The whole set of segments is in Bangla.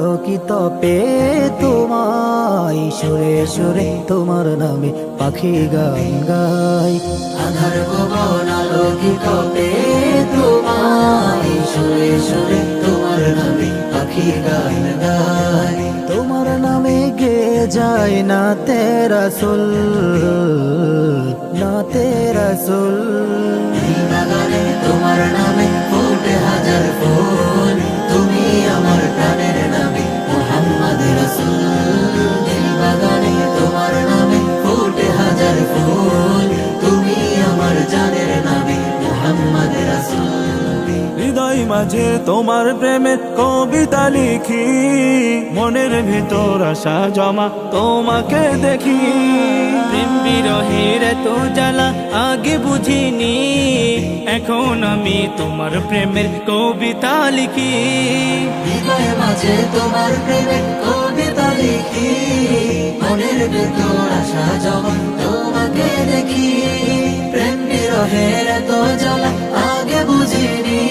আলোকিত পেয়ে তোমায়, সুরে সুরে তোমার নামে পাখি গান গায়। আধার ভুবন আলোকিত পেয়ে তোমায়, সুরে সুরে তোমার নামে পাখি গান গায়। তোমার নামে গে যায় না তেরা সুল, না তেরা সুল। বাগানে তোমার নামে ফুটে হাজার ফুল, তুমি আমার প্রাণের নামে মুহাম্মদ রাসূল। দিল বাগানে তোমার নামে ফুটে হাজার ফুল, তুমি আমার জানের নামে মুহাম্মদ রাসূল। হৃদয় মাঝে তোমার প্রেমের কবিতা লিখি, মনের ভিতর আশা জমা তোমাকে দেখি। প্রেম বিরহের এত জ্বালা আগে বুঝিনি, এখন আমি তোমার প্রেমের কবিতা লিখি। হৃদয় মাঝে তোমার প্রেমের কবিতা লিখি, মনের ভিতর আশা জমা তোমাকে দেখি। প্রেম বিরহের এত জ্বালা আগে বুঝিনি,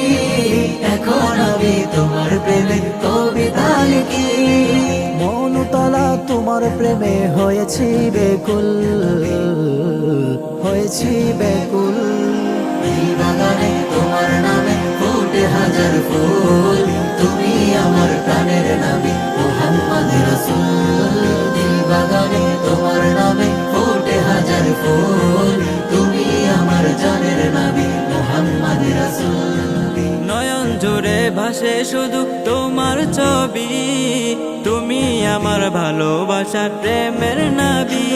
এখন আমি তোমার প্রেমের কবিতা লিখি। মনতলা তোমার প্রেমে হয়েছি বেকুল, হয়েছি বেকুল। এই বাগানে তোমার নামে ফুটে হাজার ফুল, তুমি আমার প্রাণের নামে মুহাম্মদ রাসূল। দিল বাগানে তোমার নামে ফুটে হাজার ফুল, তুমি আমার জানের নামে মুহাম্মদ রাসূল। নয়ন জুড়ে ভাসে শুধু তোমার ছবি, তুমি আমার ভালোবাসার প্রেমের নবী।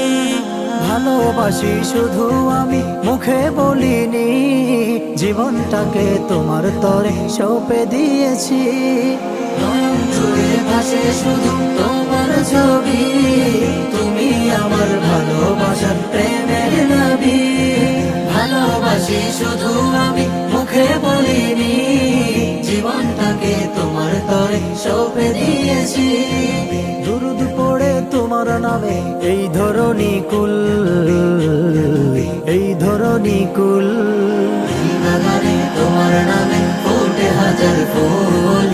ভালোবাসি শুধু আমি মুখে বলিনি, জীবনটাকে তোমার তরে সঁপে দিয়েছি। নয়ন জুড়ে ভাসে শুধু তোমার ছবি, তুমি আমার ভালোবাসার প্রেমের নবী। ভালোবাসি শুধু আমি মুখে বলিনি, জীবনটাকে তোমার তরে সঁপে দিয়েছি। দুরুদ পড়ে তোমার নামে এই ধরনী কুল, এই ধরনী কুল। বাগানে তোমার নামে ফুটে হাজার ফুল,